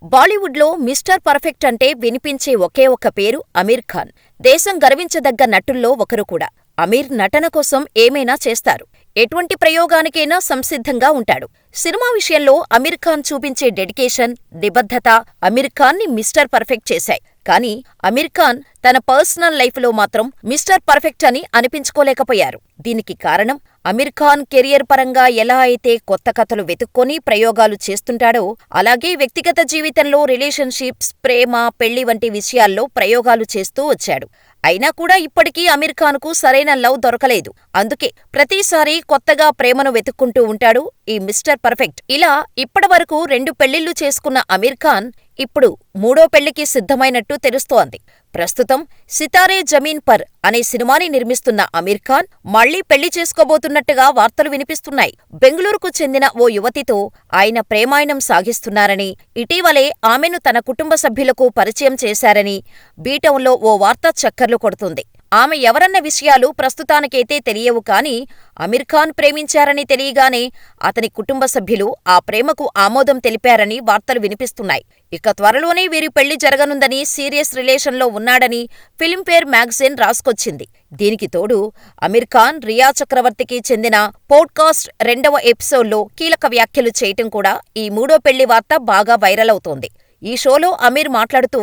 బాలీవుడ్లో mister perfect అంటే వినిపించే ఒకే ఒక్క పేరు అమీర్ ఖాన్. దేశం గర్వించదగ్గ నటుల్లో ఒకరు కూడా. అమీర్ నటన కోసం ఏమైనా చేస్తారు. ఎటువంటి ప్రయోగానికైనా సంసిద్ధంగా ఉంటాడు. సినిమా విషయంలో అమీర్ ఖాన్ చూపించే డెడికేషన్, నిబద్ధత అమీర్ ఖాన్ని మిస్టర్ పర్ఫెక్ట్ చేశాయి. కానీ అమీర్ ఖాన్ తన పర్సనల్ లైఫ్లో మాత్రం మిస్టర్ పర్ఫెక్ట్ అని అనిపించుకోలేకపోయారు. దీనికి కారణం అమీర్ ఖాన్ కెరియర్ పరంగా ఎలా అయితే కొత్త కథలు వెతుక్కొని ప్రయోగాలు చేస్తుంటాడో, అలాగే వ్యక్తిగత జీవితంలో రిలేషన్షిప్స్, ప్రేమ, పెళ్లి వంటి విషయాల్లో ప్రయోగాలు చేస్తూ వచ్చాడు. అయినా కూడా ఇప్పటికీ అమీర్ ఖాన్కు సరైన లవ్ దొరకలేదు. అందుకే ప్రతిసారీ కొత్తగా ప్రేమను వెతుక్కుంటూ ఉంటాడు ఈ మిస్టర్ పర్ఫెక్ట్. ఇలా ఇప్పటివరకు 2 పెళ్లిళ్లు చేసుకున్న అమీర్ ఖాన్ ఇప్పుడు 3వ పెళ్లికి సిద్ధమైనట్టు తెలుస్తోంది. ప్రస్తుతం సితారే జమీన్ పర్ అనే సినిమాని నిర్మిస్తున్న అమీర్ ఖాన్ మళ్లీ పెళ్లి చేసుకోబోతున్నట్టుగా వార్తలు వినిపిస్తున్నాయి. బెంగుళూరుకు చెందిన ఓ యువతితో ఆయన ప్రేమాయణం సాగిస్తున్నారని, ఇటీవలే ఆమెను తన కుటుంబ సభ్యులకు పరిచయం చేశారని బీటౌన్లో ఓ వార్త చక్కర్లు కొడుతుంది. ఆమె ఎవరన్న విషయాలు ప్రస్తుతానికైతే తెలియవు. కానీ అమీర్ ఖాన్ ప్రేమించారని తెలియగానే అతని కుటుంబ సభ్యులు ఆ ప్రేమకు ఆమోదం తెలిపారని వార్తలు వినిపిస్తున్నాయి. ఇక త్వరలోనే వీరి పెళ్లి జరగనుందని, సీరియస్ రిలేషన్లో ఉన్నాడని ఫిల్మ్ఫేర్ మ్యాగజైన్ రాసుకొచ్చింది. దీనికి తోడు అమీర్ ఖాన్ రియా చక్రవర్తికి చెందిన పోడ్కాస్ట్ 2వ ఎపిసోడ్లో కీలక వ్యాఖ్యలు చేయటం కూడా ఈ 3వ పెళ్లి వార్త బాగా వైరల్ అవుతోంది. ఈ షోలో అమీర్ మాట్లాడుతూ,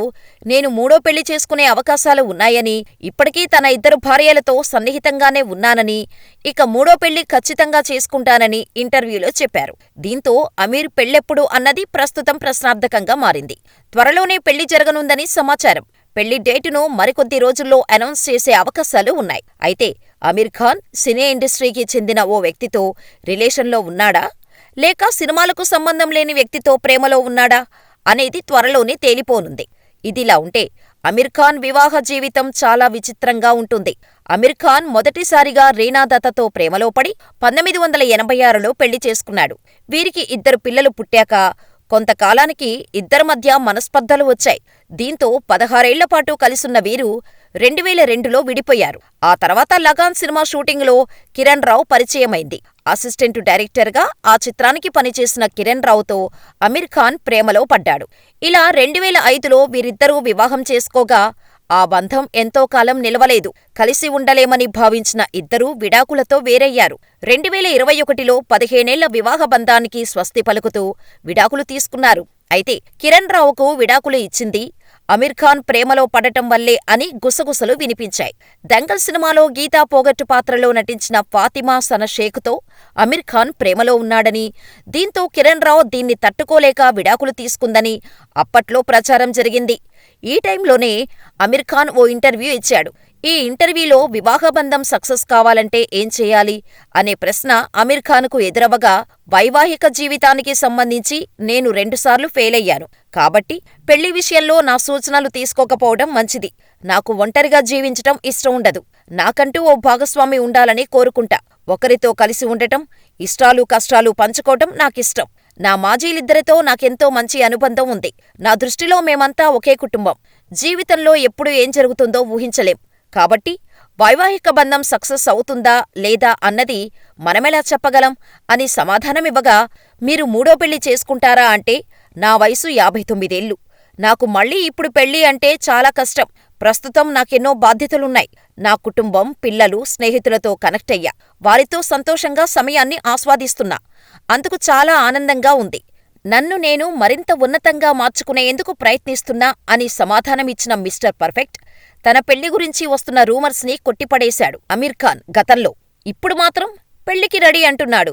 నేను 3వ పెళ్లి చేసుకునే అవకాశాలు ఉన్నాయని, ఇప్పటికీ తన 2 భార్యలతో సన్నిహితంగానే ఉన్నానని, ఇక 3వ పెళ్లి ఖచ్చితంగా చేసుకుంటానని ఇంటర్వ్యూలో చెప్పారు. దీంతో అమీర్ పెళ్లెప్పుడు అన్నది ప్రస్తుతం ప్రశ్నార్థకంగా మారింది. త్వరలోనే పెళ్లి జరగనుందని సమాచారం. పెళ్లి డేటును మరికొద్ది రోజుల్లో అనౌన్స్ చేసే అవకాశాలు ఉన్నాయి. అయితే అమీర్ ఖాన్ సినీ ఇండస్ట్రీకి చెందిన ఓ వ్యక్తితో రిలేషన్లో ఉన్నాడా, లేక సినిమాలకు సంబంధం లేని వ్యక్తితో ప్రేమలో ఉన్నాడా అనేది త్వరలోనే తేలిపోనుంది. ఇదిలా ఉంటే అమీర్ ఖాన్ వివాహ జీవితం చాలా విచిత్రంగా ఉంటుంది. అమీర్ ఖాన్ మొదటిసారిగా రీనా దత్తతో ప్రేమలో పడి 1986లో పెళ్లి చేసుకున్నాడు. వీరికి 2 పిల్లలు పుట్టాక కొంతకాలానికి ఇద్దరి మధ్య మనస్పర్ధలు వచ్చాయి. దీంతో 16 ఏళ్లపాటు కలిసున్న వీరు 2002లో విడిపోయారు. ఆ తర్వాత లగాన్ సినిమా షూటింగులో కిరణ్ రావు పరిచయమైంది. అసిస్టెంట్ డైరెక్టర్గా ఆ చిత్రానికి పనిచేసిన కిరణ్ రావుతో అమీర్ ఖాన్ ప్రేమలో పడ్డాడు. ఇలా 2005లో వీరిద్దరూ వివాహం చేసుకోగా ఆ బంధం ఎంతో కాలం నిలవలేదు. కలిసి ఉండలేమని భావించిన ఇద్దరూ విడాకులతో వేరయ్యారు. 2021లో 15 ఏళ్ల వివాహ బంధానికి స్వస్తి పలుకుతూ విడాకులు తీసుకున్నారు. అయితే కిరణ్ రావుకు విడాకులు ఇచ్చింది అమీర్ ఖాన్ ప్రేమలో పడటం వల్లే అని గుసగుసలు వినిపించాయి. దంగల్ సినిమాలో గీతా పోగట్ పాత్రలో నటించిన ఫాతిమా సన షేక్తో అమీర్ ఖాన్ ప్రేమలో ఉన్నాడని, దీంతో కిరణ్ రావు దీన్ని తట్టుకోలేక విడాకులు తీసుకుందని అప్పట్లో ప్రచారం జరిగింది. ఈ టైంలోనే అమీర్ ఖాన్ ఓ ఇంటర్వ్యూ ఇచ్చాడు. ఈ ఇంటర్వ్యూలో వివాహబంధం సక్సెస్ కావాలంటే ఏం చేయాలి అనే ప్రశ్న అమీర్ ఖాన్కు ఎదురవగా, వైవాహిక జీవితానికి సంబంధించి నేను 2 సార్లు ఫెయిలయ్యాను. కాబట్టి పెళ్లి విషయంలో నా సూచనలు తీసుకోకపోవడం మంచిది. నాకు ఒంటరిగా జీవించటం ఇష్టం ఉండదు. నాకంటూ ఓ భాగస్వామి ఉండాలని కోరుకుంటా. ఒకరితో కలిసి ఉండటం, ఇష్టాలు కష్టాలు పంచుకోవటం నాకిష్టం. నా మాజీలిద్దరితో నాకెంతో మంచి అనుబంధం ఉంది. నా దృష్టిలో మేమంతా ఒకే కుటుంబం. జీవితంలో ఎప్పుడు ఏం జరుగుతుందో ఊహించలేం. కాబట్టి వైవాహిక బంధం సక్సెస్ అవుతుందా లేదా అన్నది మనమెలా చెప్పగలం అని సమాధానమివ్వగా, మీరు 3వ పెళ్లి చేసుకుంటారా అంటే నా వయసు 59 ఏళ్లు. నాకు మళ్ళీ ఇప్పుడు పెళ్లి అంటే చాలా కష్టం. ప్రస్తుతం నాకెన్నో బాధ్యతలున్నాయి. నా కుటుంబం, పిల్లలు, స్నేహితులతో కనెక్ట్ అయ్యా. వారితో సంతోషంగా సమయాన్ని ఆస్వాదిస్తున్నా. అందుకు చాలా ఆనందంగా ఉంది. నన్ను నేను మరింత ఉన్నతంగా మార్చుకునేందుకు ప్రయత్నిస్తున్నా అని సమాధానమిచ్చిన మిస్టర్ పర్ఫెక్ట్ తన పెళ్లి గురించి వస్తున్న రూమర్స్ని కొట్టిపడేశాడు అమీర్ ఖాన్ గతంలో. ఇప్పుడు మాత్రం పెళ్లికి రెడీ అంటున్నాడు.